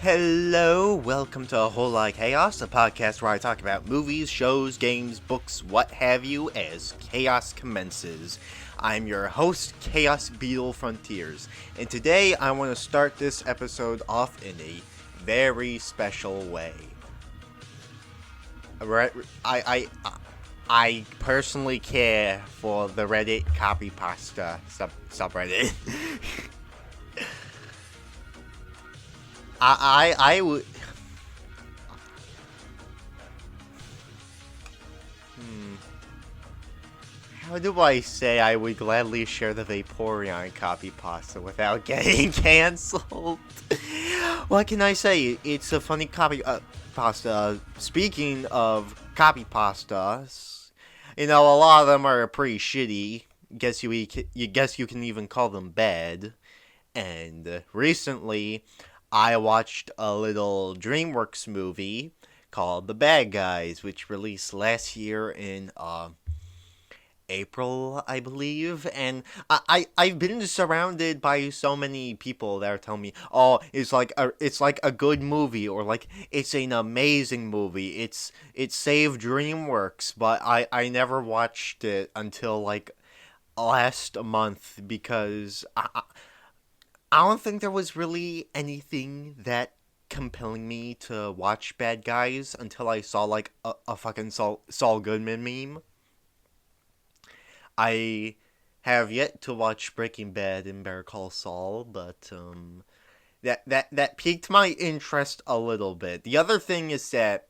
Hello, welcome to A Whole Lot of Chaos, a podcast where I talk about movies, shows, games, books, what have you, as chaos commences. I'm your host, Chaos Beetle Frontiers, and today I want to start this episode off in a very special way. I, I, I personally care for the Reddit copy pasta subreddit. I would. How do I say I would gladly share the Vaporeon copy pasta without getting cancelled? What can I say? It's a funny copy pasta. Speaking of copy pastas, a lot of them are pretty shitty. Guess you can even call them bad. And recently, I watched a little DreamWorks movie called The Bad Guys, which released last year in April, I believe, and I've been surrounded by so many people that are telling me, "Oh, it's like a good movie," or like it's an amazing movie. It saved DreamWorks, but I never watched it until like last month because I don't think there was really anything that compelling me to watch Bad Guys until I saw like a fucking Saul Goodman meme. I have yet to watch Breaking Bad and Better Call Saul, but that piqued my interest a little bit. The other thing is that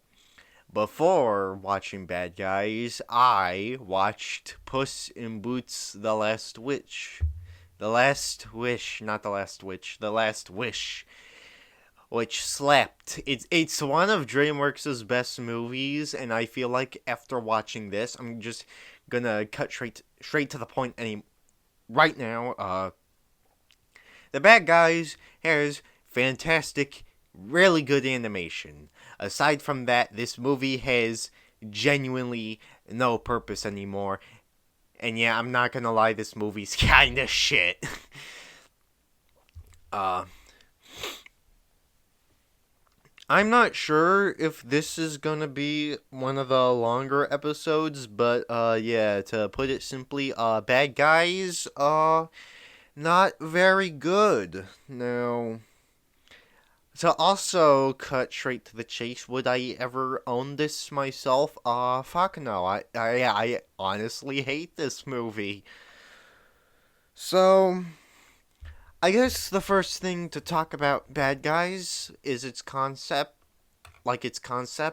before watching Bad Guys, I watched Puss in Boots: The Last Witch. The Last Wish, not The Last Witch. The Last Wish, which slapped. It's one of DreamWorks' best movies, and I feel like after watching this, I'm just gonna cut straight to the point. Right now, The Bad Guys has fantastic, really good animation. Aside from that, this movie has genuinely no purpose anymore. And yeah, I'm not gonna lie, this movie's kinda shit. uh, I'm not sure if this is gonna be one of the longer episodes, but yeah, to put it simply, Bad Guys, not very good. Now, to also cut straight to the chase, would I ever own this myself? Fuck no. I honestly hate this movie. So, I guess the first thing to talk about Bad Guys is its concept.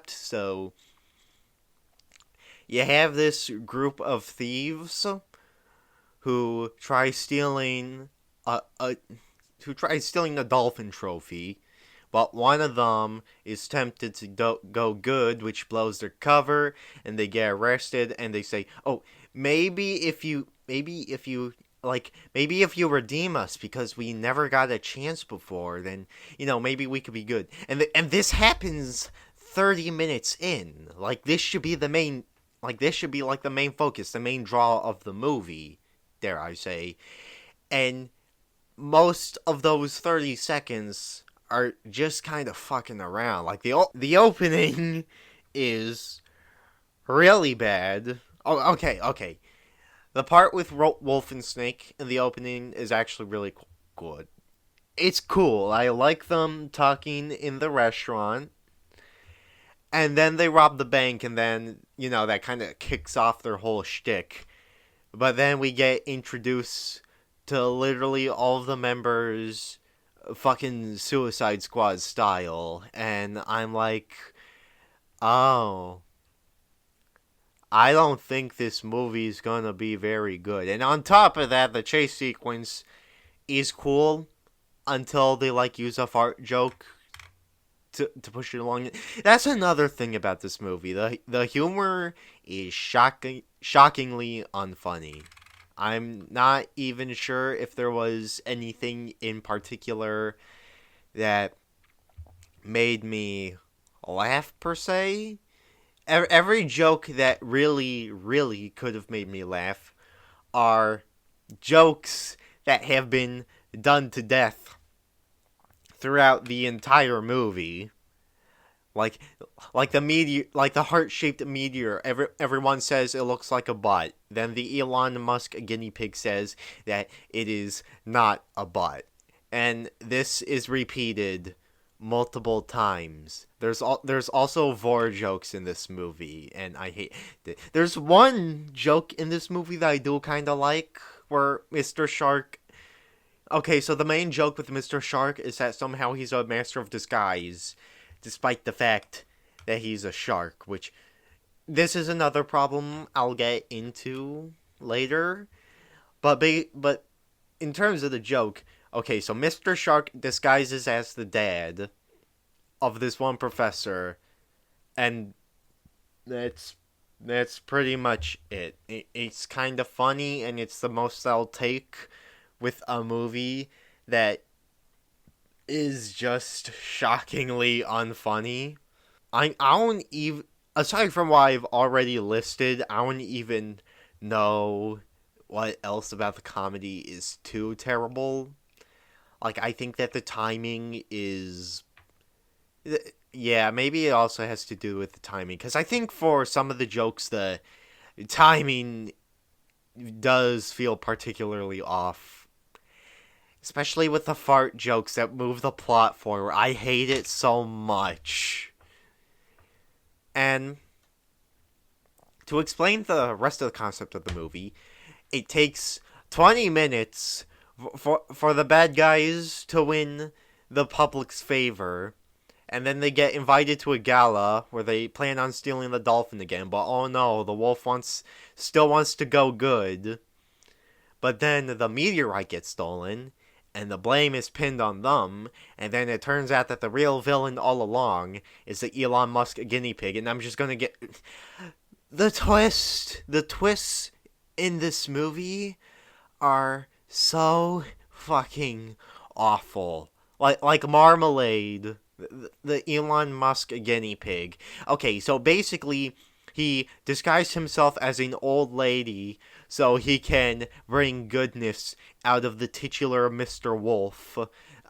So, you have this group of thieves who try stealing a dolphin trophy, but one of them is tempted to go good, which blows their cover, and they get arrested. And they say, "Oh, maybe if you redeem us because we never got a chance before, then maybe we could be good." And this happens 30 minutes in. Like this should be the main, like the main focus, the main draw of the movie, dare I say. And most of those 30 seconds are just kind of fucking around. Like the opening is really bad. Oh, okay. The part with Wolf and Snake in the opening is actually really good. It's cool. I like them talking in the restaurant. And then they rob the bank, and then, that kind of kicks off their whole shtick. But then we get introduced to literally all of the members fucking Suicide Squad style. And I'm like, oh, I don't think this movie's gonna be very good. And on top of that, the chase sequence is cool until they use a fart joke to push it along. That's another thing about this movie. The humor is shockingly unfunny. I'm not even sure if there was anything in particular that made me laugh per se. Every joke that really could have made me laugh are jokes that have been done to death throughout the entire movie. Like, like the meteor, like the heart-shaped meteor. Everyone says it looks like a butt. Then the Elon Musk guinea pig says that it is not a butt, and this is repeated multiple times. There's also vor jokes in this movie, and I hate. There's one joke in this movie that I do kind of like, where Mr. Shark. Okay, so the main joke with Mr. Shark is that somehow he's a master of disguise, despite the fact that he's a shark, which this is another problem I'll get into later. But in terms of the joke, okay, so Mr. Shark disguises as the dad of this one professor, and that's pretty much it's kind of funny, and it's the most I'll take with a movie that is just shockingly unfunny. I don't even, aside from what I've already listed, I don't even know what else about the comedy is too terrible. Like, I think that the timing is, yeah, maybe it also has to do with the timing, because I think for some of the jokes the timing does feel particularly off, especially with the fart jokes that move the plot forward. I hate it so much. And to explain the rest of the concept of the movie, it takes 20 minutes for the bad guys to win the public's favor, and then they get invited to a gala where they plan on stealing the dolphin again, but oh no, the wolf still wants to go good. But then the meteorite gets stolen, and the blame is pinned on them, and then it turns out that the real villain all along is the Elon Musk guinea pig, and I'm just gonna get... The twists in this movie are so fucking awful. Like Marmalade, the Elon Musk guinea pig. Okay, so basically, he disguised himself as an old lady so he can bring goodness out of the titular Mr. Wolf.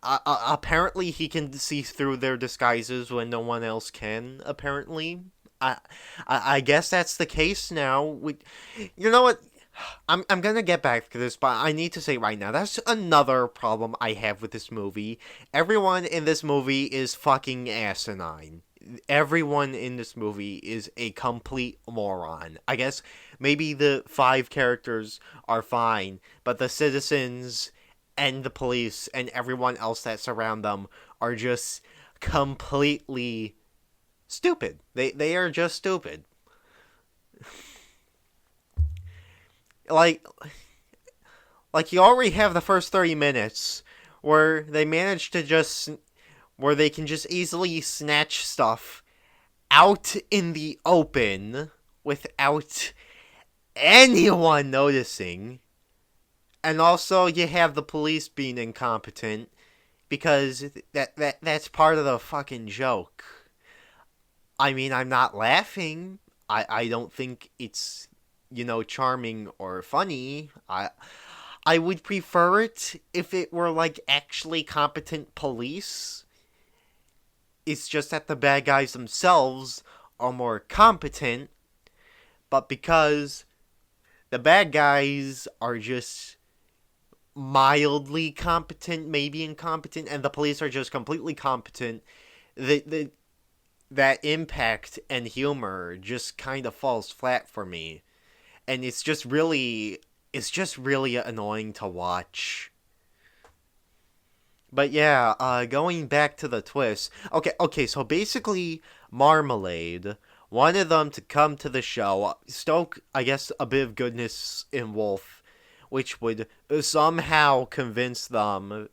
Apparently, he can see through their disguises when no one else can, apparently. I guess that's the case now. You know what? I'm gonna get back to this, but I need to say right now, that's another problem I have with this movie. Everyone in this movie is fucking asinine. Everyone in this movie is a complete moron. I guess maybe the 5 characters are fine, but the citizens and the police and everyone else that surround them are just completely stupid. They are just stupid. Like you already have the first 30 minutes where they manage to just, where they can just easily snatch stuff out in the open without anyone noticing. And also you have the police being incompetent, because that's part of the fucking joke. I mean, I'm not laughing. I don't think it's, charming or funny. I would prefer it if it were, like, actually competent police. It's just that the bad guys themselves are more competent, but because the bad guys are just mildly competent, maybe incompetent, and the police are just completely competent, that impact and humor just kind of falls flat for me. And it's just really annoying to watch. But yeah, going back to the twist. Okay, so basically, Marmalade wanted them to come to the show, stoke, I guess, a bit of goodness in Wolf, which would somehow convince them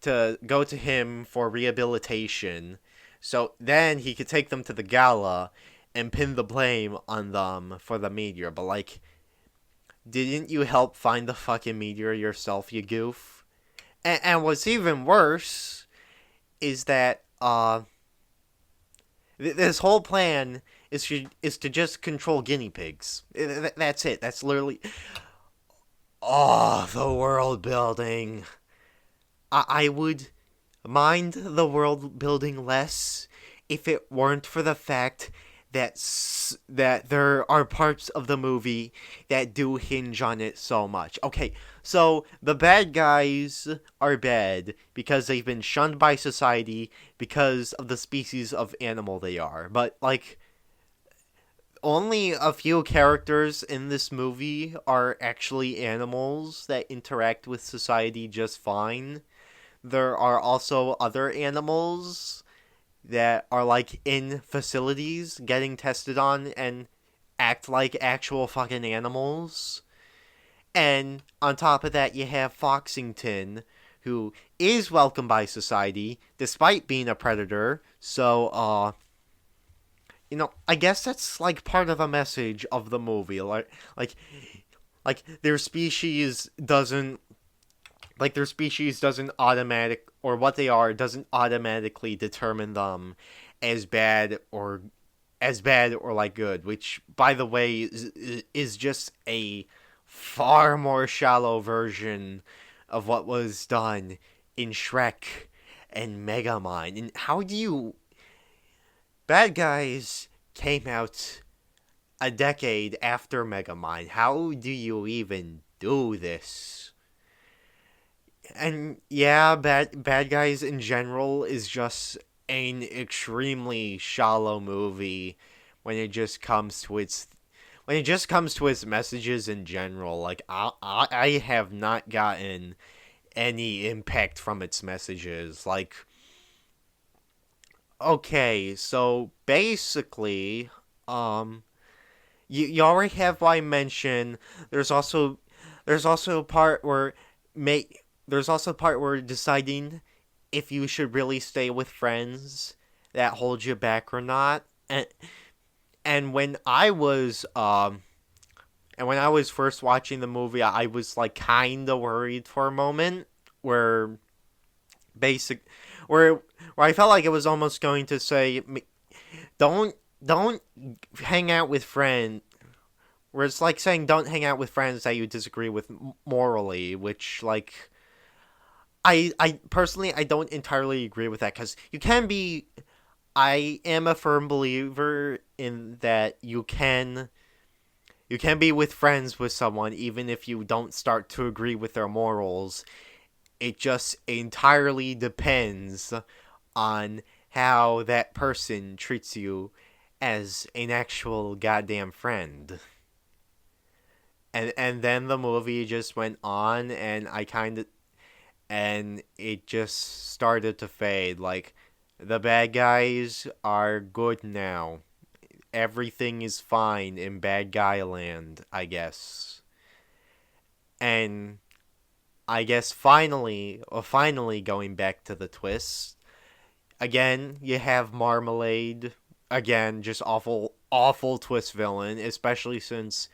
to go to him for rehabilitation, so then he could take them to the gala and pin the blame on them for the meteor. But, like, didn't you help find the fucking meteor yourself, you goof? And what's even worse is that this whole plan is to just control guinea pigs. That's it. That's literally... Oh, the world building. I would mind the world building less if it weren't for the fact that that there are parts of the movie that do hinge on it so much. Okay, so the bad guys are bad because they've been shunned by society because of the species of animal they are. But like only a few characters in this movie are actually animals that interact with society just fine. There are also other animals that are like in facilities getting tested on and act like actual fucking animals. And on top of that, you have Foxington, who is welcomed by society despite being a predator. So, I guess that's like part of a message of the movie. Like, like their species doesn't their species doesn't automatic or what they are doesn't automatically determine them as bad or like good, which by the way is just a far more shallow version of what was done in Shrek and Megamind. And how do you bad guys came out a decade after Megamind? How do you even do this? And yeah, bad guys in general is just an extremely shallow movie when it just comes to its messages in general. Like I have not gotten any impact from its messages. Like okay, so basically, you already have what I mentioned. There's also there's also a part where make there's also a part where deciding if you should really stay with friends that hold you back or not. And when I was first watching the movie, I was like kind of worried for a moment where basic where I felt like it was almost going to say don't don't hang out with friends where it's like saying don't hang out with friends that you disagree with morally, which like I personally I don't entirely agree with that cuz you can be I am a firm believer in that you can be with friends with someone even if you don't start to agree with their morals. It just entirely depends on how that person treats you as an actual goddamn friend. And then the movie just went on and it just started to fade like the bad guys are good now. Everything is fine in bad guy land, I guess. And I guess finally going back to the twist. Again, you have Marmalade. Again, just awful twist villain, especially since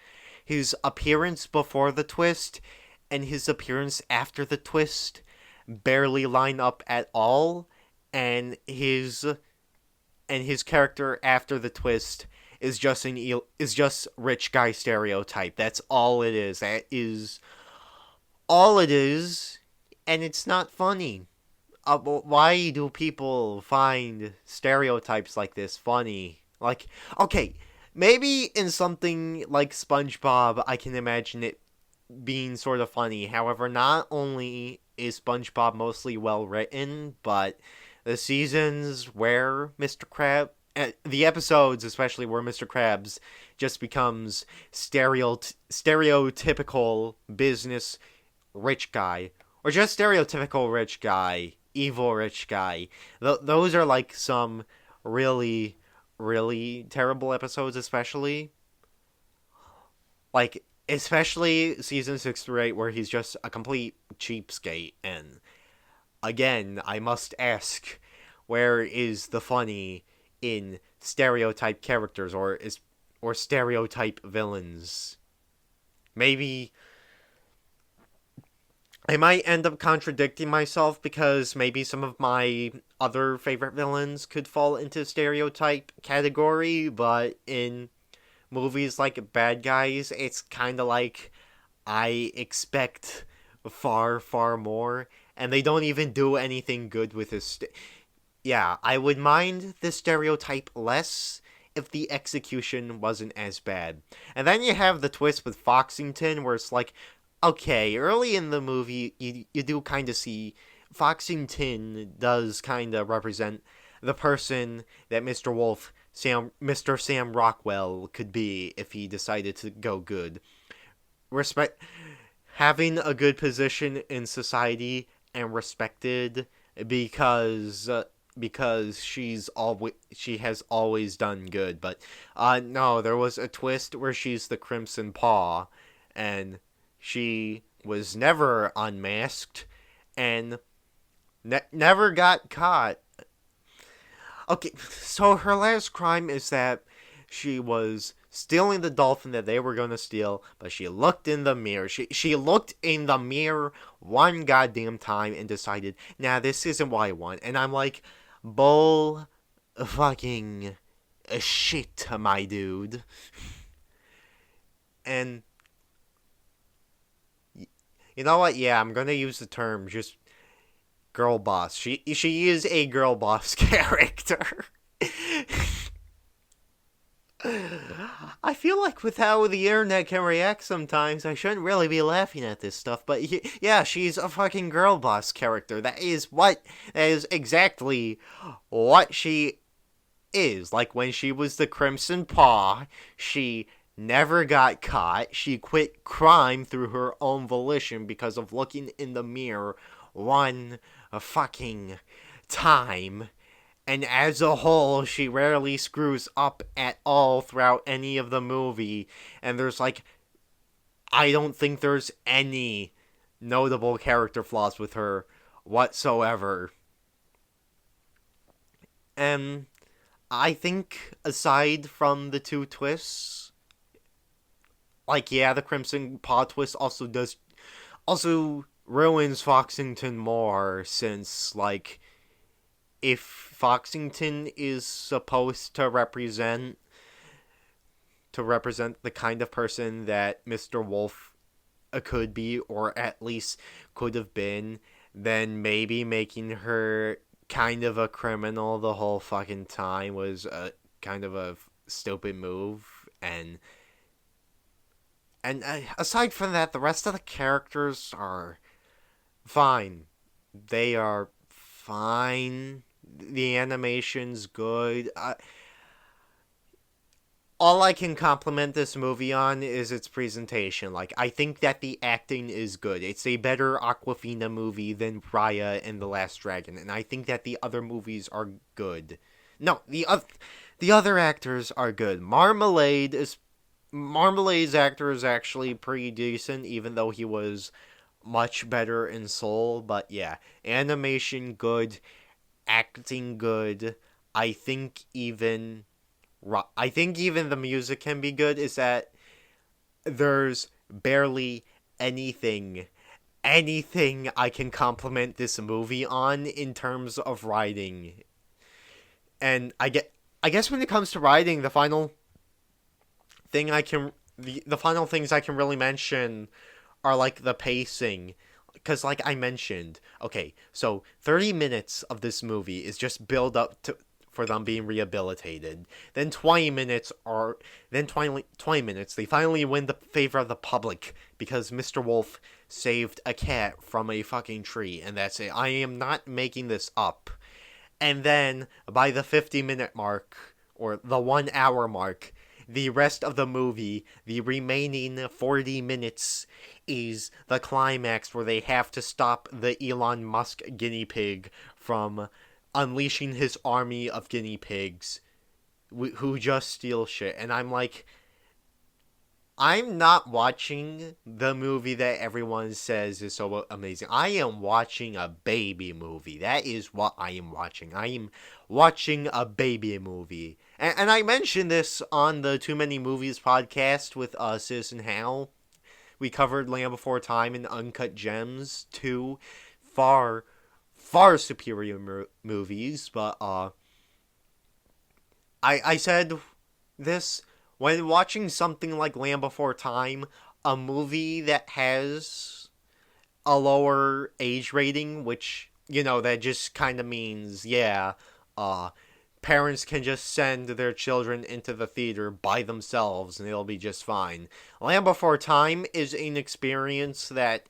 his appearance before the twist and his appearance after the twist barely line up at all, and his character after the twist is just rich guy stereotype. That's all it is. That is all it is, and it's not funny. Why do people find stereotypes like this funny? Like, okay, maybe in something like SpongeBob, I can imagine it being sort of funny. However, not only is SpongeBob mostly well written, but the seasons where the episodes especially where Mr. Krabs just becomes stereotypical business rich guy, or just stereotypical rich guy, evil rich guy. Those are like some really, really terrible episodes, especially season 6 through 8, where he's just a complete cheapskate. And again, I must ask, where is the funny in stereotype characters or stereotype villains? Maybe I might end up contradicting myself because maybe some of my other favorite villains could fall into stereotype category, but in movies like Bad Guys, it's kind of like I expect far, far more, and they don't even do anything good with his. Yeah, I would mind the stereotype less if the execution wasn't as bad. And then you have the twist with Foxington, where it's like, okay, early in the movie, you do kind of see Foxington does kind of represent the person that Mr. Sam Rockwell could be if he decided to go good. Respect having a good position in society and respected because she has always done good. But no, there was a twist where she's the Crimson Paw, and she was never unmasked and never got caught. Okay, so her last crime is that she was stealing the dolphin that they were going to steal, but she looked in the mirror. She looked in the mirror one goddamn time and decided, nah, this isn't what I want. And I'm like, bull fucking shit, my dude. And you know what? Yeah, I'm going to use the term just girl boss. She is a girl boss character. I feel like with how the internet can react sometimes, I shouldn't really be laughing at this stuff. But yeah, she's a fucking girl boss character. That is exactly what she is. Like when she was the Crimson Paw, she never got caught. She quit crime through her own volition because of looking in the mirror one fucking time. And as a whole, she rarely screws up at all throughout any of the movie. And there's like, I don't think there's any notable character flaws with her whatsoever. And I think aside from the two twists, like yeah, the Crimson Paw twist also ruins Foxington more, since like if Foxington is supposed to represent the kind of person that Mr. Wolf could be, or at least could have been, then maybe making her kind of a criminal the whole fucking time was a kind of a stupid move. And aside from that, the rest of the characters are fine. They are fine. The animation's good. All I can compliment this movie on is its presentation. Like, I think that the acting is good. It's a better Aquafina movie than Raya and the Last Dragon, and I think that the other movies are good. No, the other actors are good. Marmalade's actor is actually pretty decent, even though he was much better in Soul. But yeah, animation good, acting good. I think even the music can be good. Is that there's barely anything I can compliment this movie on in terms of writing. And I guess when it comes to writing, the final things I can really mention are like the pacing. Because like I mentioned, okay, so 30 minutes of this movie is just build up for them being rehabilitated. Then 20 minutes they finally win the favor of the public because Mr. Wolf saved a cat from a fucking tree, and that's it. I am not making this up. And then by the 50-minute mark, or the 1 hour mark, the rest of the movie, the remaining 40 minutes, is the climax where they have to stop the Elon Musk guinea pig from unleashing his army of guinea pigs who just steal shit. And I'm like, I'm not watching the movie that everyone says is so amazing. I am watching a baby movie. That is what I am watching. I am watching a baby movie. And I mentioned this on the Too Many Movies podcast with Citizen Hal. We covered Land Before Time and Uncut Gems, two far superior movies. But I said this, when watching something like Land Before Time, a movie that has a lower age rating, which, that just kind of means, yeah, uh, parents can just send their children into the theater by themselves and it'll be just fine. Land Before Time is an experience that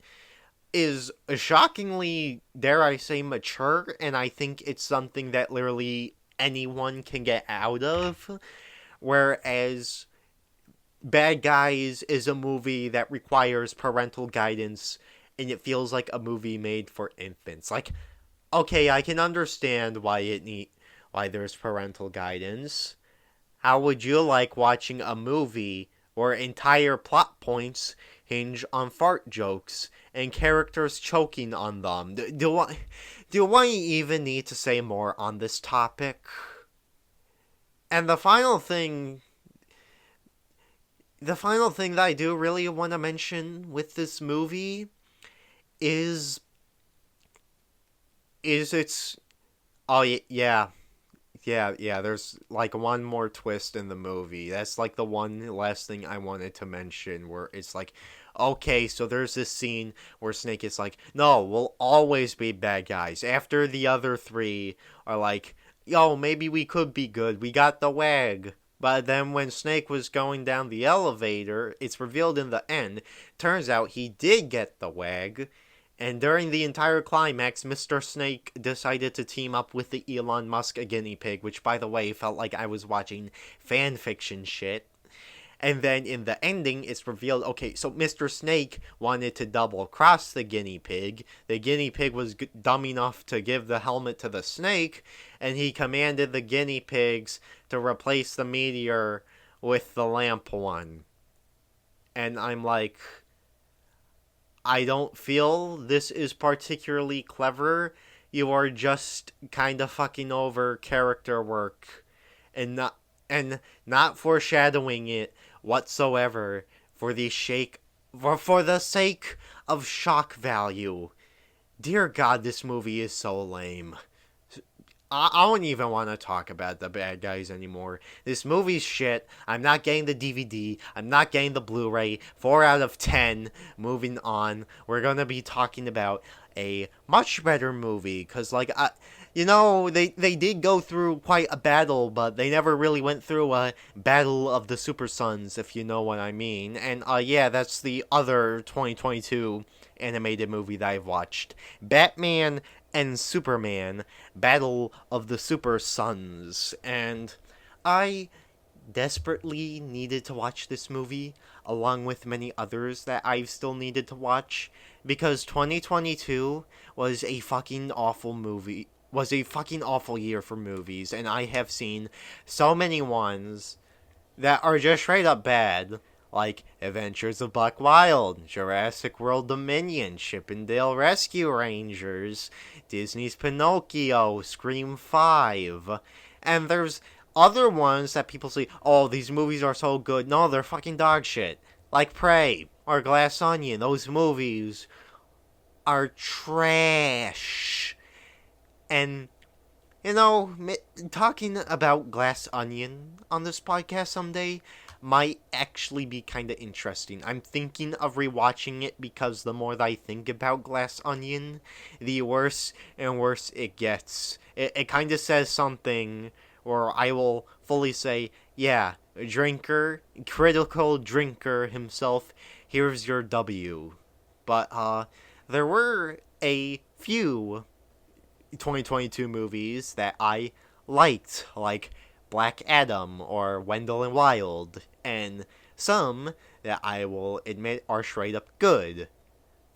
is shockingly, dare I say, mature, and I think it's something that literally anyone can get out of. Whereas Bad Guys is a movie that requires parental guidance, and it feels like a movie made for infants. Like, okay, I can understand why there's parental guidance. How would you like watching a movie where entire plot points hinge on fart jokes and characters choking on them? Do I even need to say more on this topic? And the final thing that I do really want to mention with this movie is its oh yeah, yeah, there's like one more twist in the movie. That's like the one last thing I wanted to mention, where it's like, okay, so there's this scene where Snake is like, no, we'll always be bad guys. After the other three are like, yo, maybe we could be good. We got the wag. But then when Snake was going down the elevator, it's revealed in the end, turns out he did get the wag. And during the entire climax, Mr. Snake decided to team up with the Elon Musk guinea pig, which, by the way, felt like I was watching fan fiction shit. And then in the ending, it's revealed, okay, so Mr. Snake wanted to double cross the guinea pig. The guinea pig was dumb enough to give the helmet to the snake, and he commanded the guinea pigs to replace the meteor with the lamp one. And I'm like, I don't feel this is particularly clever. You are just kind of fucking over character work and not foreshadowing it whatsoever for the sake of shock value. Dear God, this movie is so lame. I don't even want to talk about the bad guys anymore. This movie's shit. I'm not getting the DVD. I'm not getting the Blu-ray. 4 out of 10. Moving on. We're going to be talking about a much better movie. Because, they did go through quite a battle, but they never really went through a battle of the Super Sons, if you know what I mean. And, yeah, that's the other 2022 animated movie that I've watched. Batman and Superman, Battle of the Super Sons. And I desperately needed to watch this movie, along with many others that I've still needed to watch, because 2022 was a fucking awful year for movies, and I have seen so many ones that are just straight up bad, like Adventures of Buck Wild, Jurassic World Dominion, Chippendale Rescue Rangers, Disney's Pinocchio, Scream 5, and there's other ones that people say, oh, these movies are so good. No, they're fucking dog shit. Like Prey or Glass Onion. Those movies are trash. And, talking about Glass Onion on this podcast someday might actually be kind of interesting. I'm thinking of rewatching it because the more that I think about Glass Onion, the worse and worse it gets. It kind of says something where I will fully say, yeah, critical drinker himself, here's your W. But, there were a few 2022 movies that I liked, like Black Adam or Wendell and Wild, and some that I will admit are straight up good.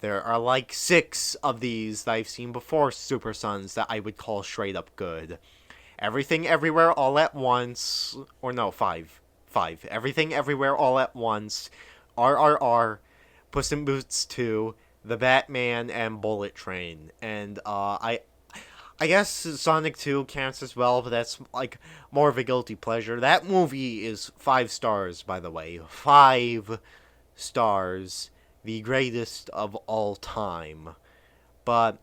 There are like 6 of these that I've seen before Super Sons that I would call straight up good. Everything Everywhere All at Once, or no, 5. Everything Everywhere All at Once, RRR, Puss in Boots 2, The Batman, and Bullet Train. And I guess Sonic 2 counts as well, but that's like more of a guilty pleasure. That movie is 5 stars, by the way. 5 stars. The greatest of all time. But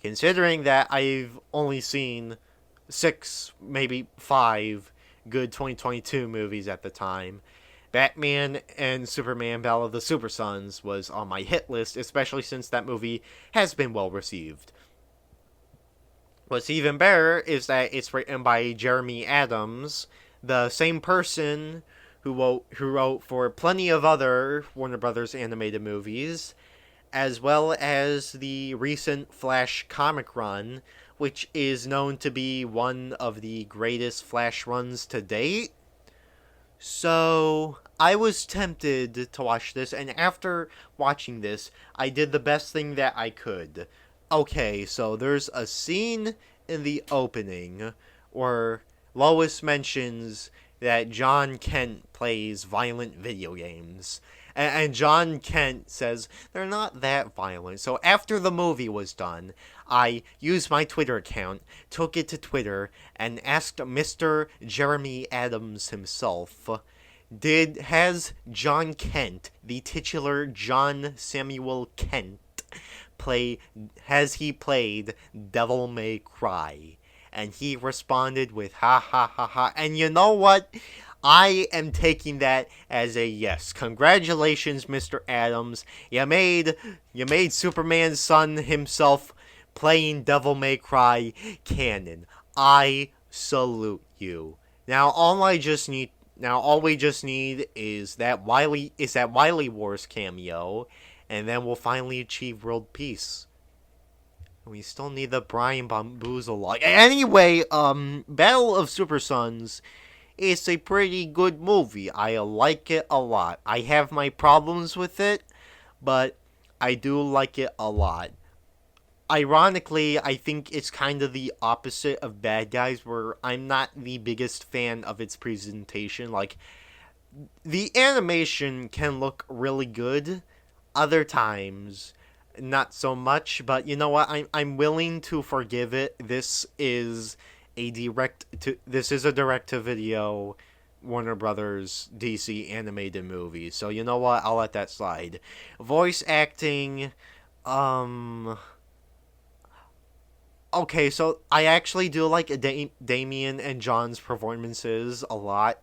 considering that I've only seen 6, maybe 5 good 2022 movies at the time, Batman and Superman Battle of the Super Sons was on my hit list, especially since that movie has been well received. What's even better is that it's written by Jeremy Adams, the same person who wrote for plenty of other Warner Brothers animated movies, as well as the recent Flash comic run, which is known to be one of the greatest Flash runs to date. So, I was tempted to watch this, and after watching this, I did the best thing that I could. Okay, so there's a scene in the opening where Lois mentions that John Kent plays violent video games. And John Kent says they're not that violent. So after the movie was done, I used my Twitter account, took it to Twitter, and asked Mr. Jeremy Adams himself, has John Kent, the titular John Samuel Kent, has he played Devil May Cry? And he responded with ha ha ha ha. And you know what? I am taking that as a yes. Congratulations, Mr. Adams. You made Superman's son himself playing Devil May Cry canon. I salute you. Now all we just need is that Wily Wars cameo, and then we'll finally achieve world peace. We still need the Brian Bamboozle log. Anyway, Battle of Super Sons is a pretty good movie. I like it a lot. I have my problems with it, but I do like it a lot. Ironically, I think it's kind of the opposite of Bad Guys, where I'm not the biggest fan of its presentation. Like, the animation can look really good, other times not so much, but you know what? I'm willing to forgive it. This is a direct to video Warner Brothers DC animated movie. So you know what? I'll let that slide. Voice acting, okay, so I actually do like Damien and John's performances a lot.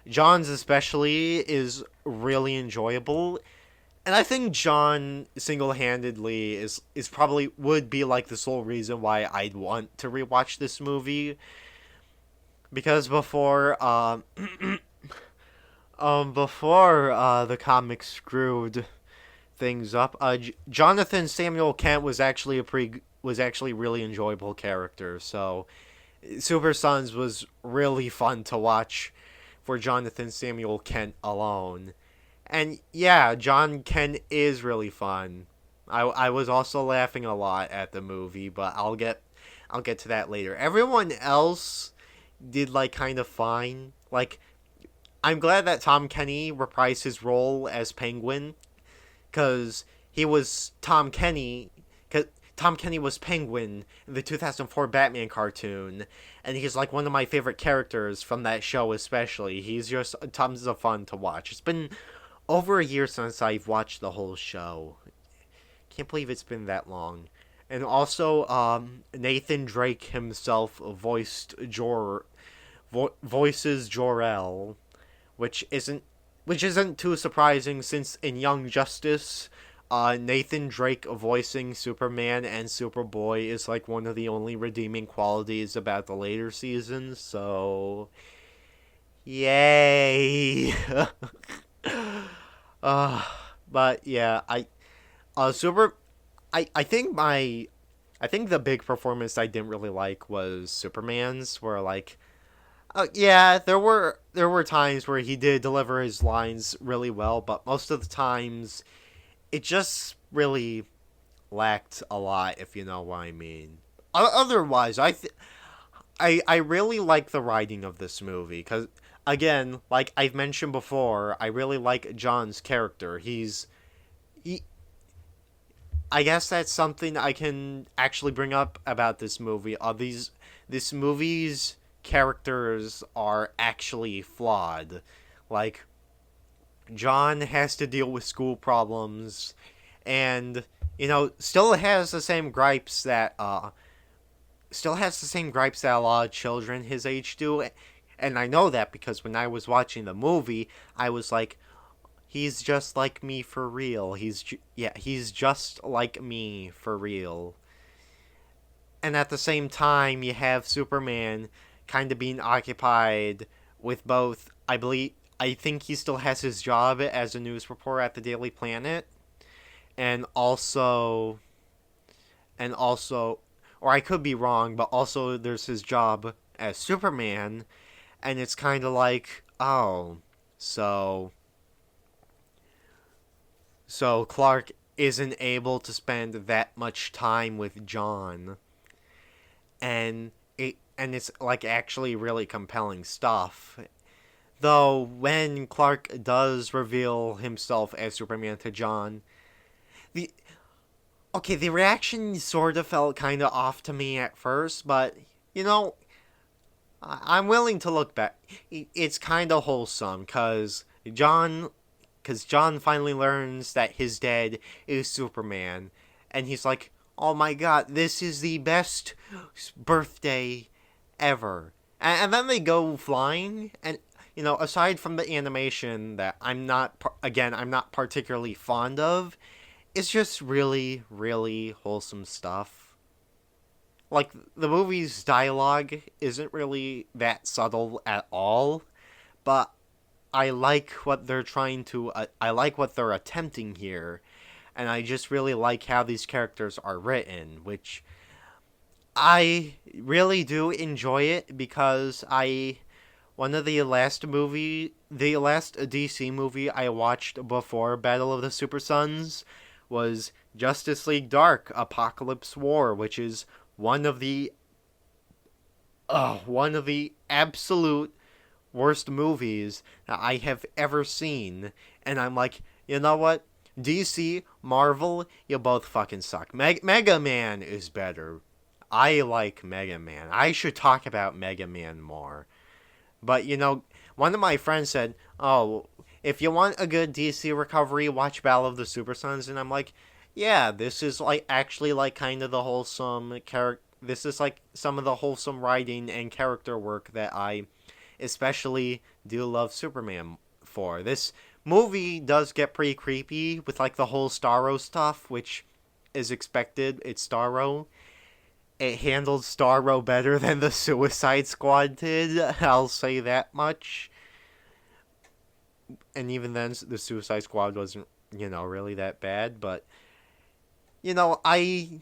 John's especially is really enjoyable. And I think John single-handedly is probably would be like the sole reason why I'd want to rewatch this movie. Because before the comics screwed things up, Jonathan Samuel Kent was actually really enjoyable character. So Super Sons was really fun to watch for Jonathan Samuel Kent alone. And yeah, John Kent is really fun. I was also laughing a lot at the movie, but I'll get to that later. Everyone else did like kind of fine. Like, I'm glad that Tom Kenny reprised his role as Penguin, cause he was Tom Kenny. Cause Tom Kenny was Penguin in the 2004 Batman cartoon, and he's like one of my favorite characters from that show. Especially, he's just tons of fun to watch. It's been over a year since I've watched the whole show. Can't believe it's been that long. And also, Nathan Drake himself voices Jor-El, which isn't too surprising since in Young Justice, Nathan Drake voicing Superman and Superboy is like one of the only redeeming qualities about the later seasons. So, yay! But yeah, I think the big performance I didn't really like was Superman's, where like, yeah, there were times where he did deliver his lines really well, but most of the times it just really lacked a lot, if you know what I mean. Otherwise, I really like the writing of this movie, because again, like I've mentioned before, I really like John's character. I guess that's something I can actually bring up about this movie. This movie's characters are actually flawed. Like, John has to deal with school problems, and still has the same gripes that a lot of children his age do. And I know that because when I was watching the movie, I was like, he's just like me for real. He's just like me for real. And at the same time, you have Superman kind of being occupied with both. I think he still has his job as a news reporter at the Daily Planet, and also, or I could be wrong, but also there's his job as Superman, and it's kind of like, oh, so so Clark isn't able to spend that much time with John, and it's like actually really compelling stuff. Though when Clark does reveal himself as Superman to John, the the reaction sort of felt kind of off to me at first, but you know, I'm willing to look back. It's kind of wholesome because John finally learns that his dad is Superman, and he's like, "Oh my God, this is the best birthday ever." And then they go flying, and aside from the animation that I'm not particularly fond of, it's just really, really wholesome stuff. Like, the movie's dialogue isn't really that subtle at all, but I like what they're trying to. I like what they're attempting here, and I just really like how these characters are written, which I really do enjoy it because the last DC movie I watched before Battle of the Super Sons was Justice League Dark Apocalypse War, which is one of the absolute worst movies that I have ever seen. And I'm like, you know what? DC, Marvel, you both fucking suck. Mega Man is better. I like Mega Man. I should talk about Mega Man more. But, one of my friends said, oh, if you want a good DC recovery, watch Battle of the Super Sons. And I'm like, yeah, this is like actually like kind of the wholesome character. This is like some of the wholesome writing and character work that I especially do love Superman for. This movie does get pretty creepy with like the whole Starro stuff, which is expected. It's Starro. It handled Starro better than the Suicide Squad did. I'll say that much. And even then, the Suicide Squad wasn't, really that bad. But, again,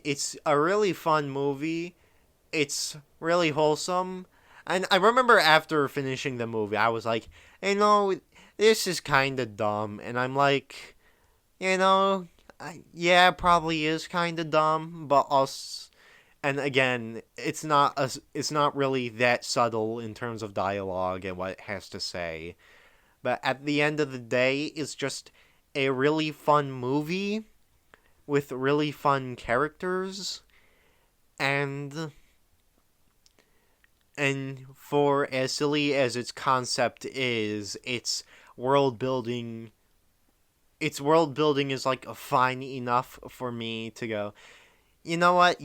it's a really fun movie. It's really wholesome. And I remember after finishing the movie, I was like, this is kind of dumb. And I'm like, yeah, it probably is kind of dumb, but also, and again, it's not really that subtle in terms of dialogue and what it has to say. But at the end of the day, it's just a really fun movie with really fun characters, and for as silly as its concept is, its world building is like fine enough for me to go, you know what?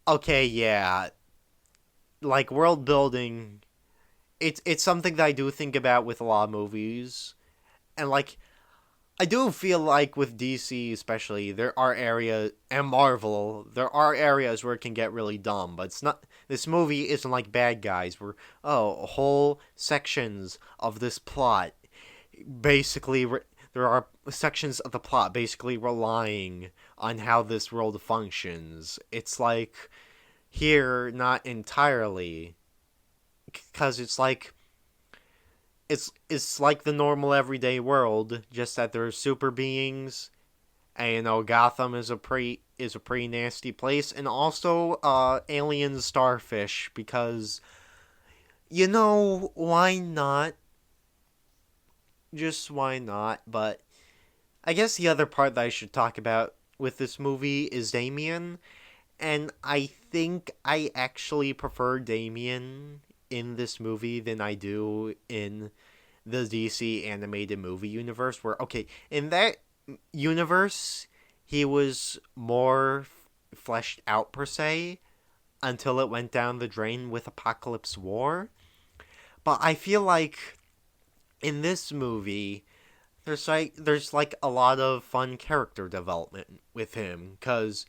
Okay, yeah. Like, world building, it's something that I do think about with a lot of movies, and like I do feel like with DC especially, there are areas, and Marvel, there are areas where it can get really dumb, but it's not. This movie isn't like Bad Guys, where whole sections of this plot basically there are sections of the plot basically relying on how this world functions. It's like here, not entirely, because it's like the normal everyday world, just that there's super beings, and Gotham is a pretty nasty place, and also alien starfish, because why not? Just why not? But I guess the other part that I should talk about with this movie is Damien, and I think I actually prefer Damien in this movie than I do in the DC animated movie universe, where, okay, in that universe, he was more fleshed out, per se. until it went down the drain with Apocalypse War. But I feel like in this movie, there's a lot of fun character development with him, because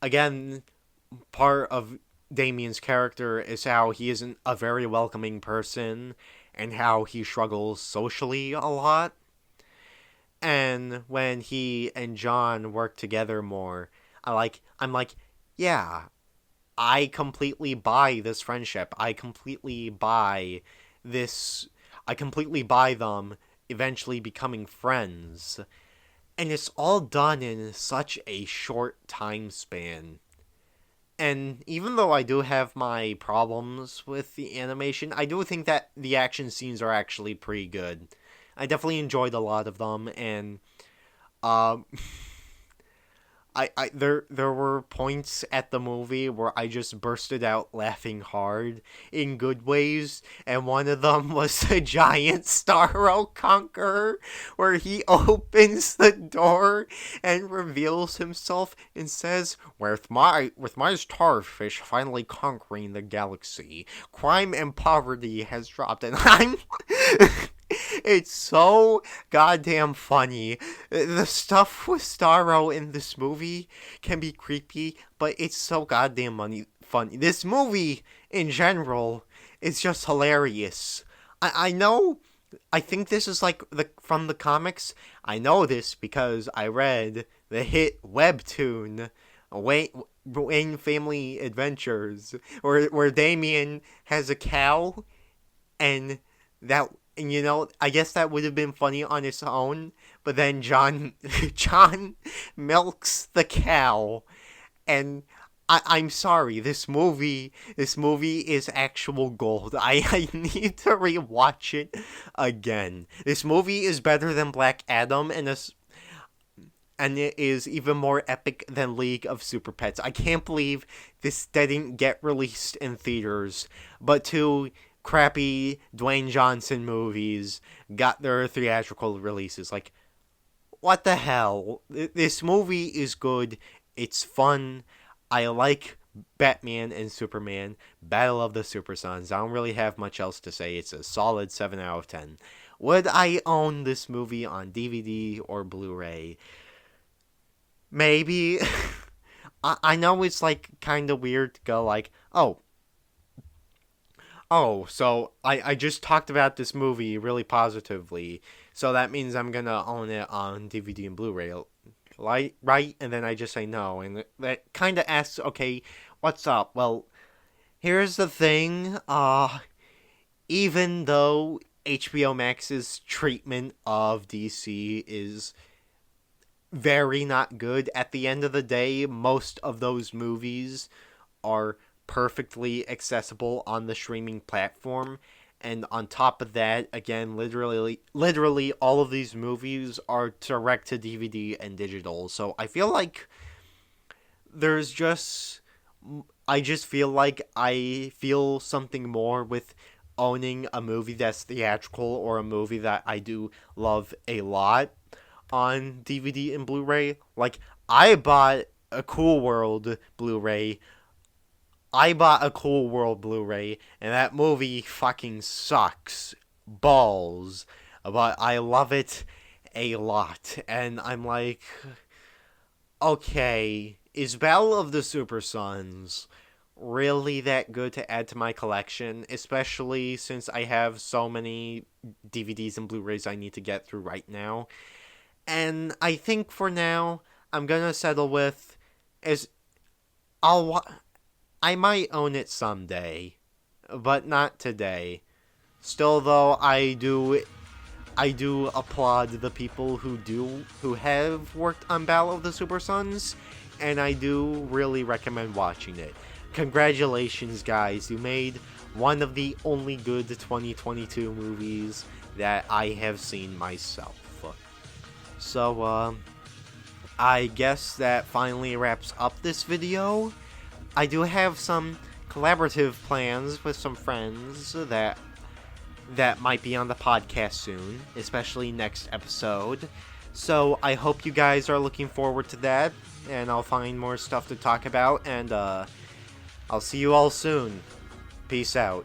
again, part of Damien's character is how he isn't a very welcoming person and how he struggles socially a lot. And when he and John work together more, I'm like, yeah, I completely buy this friendship. This I completely buy them eventually becoming friends. And it's all done in such a short time span. And even though I do have my problems with the animation, I do think that the action scenes are actually pretty good. I definitely enjoyed a lot of them, and um, there were points at the movie where I just bursted out laughing hard in good ways, and one of them was the giant Starro Conqueror, where he opens the door and reveals himself and says, with my starfish finally conquering the galaxy, crime and poverty has dropped, and I'm it's so goddamn funny. The stuff with Starro in this movie can be creepy, but it's so goddamn funny. This movie, in general, is just hilarious. I know, I think this is like from the comics. I know this because I read the hit webtoon Wayne Family Adventures, where Damien has a cow, and I guess that would have been funny on its own, but then John milks the cow, and I'm sorry, this movie is actual gold. I need to rewatch it again. This movie is better than Black Adam, and it is even more epic than League of Super Pets. I can't believe this didn't get released in theaters, but two crappy Dwayne Johnson movies got their theatrical releases. Like, what the hell? This movie is good. It's fun. I like Batman and Superman, Battle of the Super Sons. I don't really have much else to say. It's a solid 7 out of 10. Would I own this movie on DVD or Blu-ray? Maybe. I know it's like kind of weird to go like, so I just talked about this movie really positively, so that means I'm gonna own it on DVD and Blu-ray, right? And then I just say no, and that kind of asks, okay, what's up? Well, here's the thing, even though HBO Max's treatment of DC is very not good, at the end of the day, most of those movies are perfectly accessible on the streaming platform, and on top of that, again, literally all of these movies are direct to DVD and digital. So I feel like I just feel like I feel something more with owning a movie that's theatrical or a movie that I do love a lot on DVD and Blu-ray. Like, I bought a Cool World Blu-ray, and that movie fucking sucks balls, but I love it a lot. And I'm like, okay, is Battle of the Super Sons really that good to add to my collection, especially since I have so many DVDs and Blu-rays I need to get through right now? And I think for now, I'm gonna settle with, I might own it someday, but not today. Still, though, I do applaud the people who have worked on Battle of the Super Sons, and I do really recommend watching it. Congratulations, guys! You made one of the only good 2022 movies that I have seen myself. So, I guess that finally wraps up this video. I do have some collaborative plans with some friends that might be on the podcast soon, especially next episode. So I hope you guys are looking forward to that, and I'll find more stuff to talk about. And I'll see you all soon. Peace out.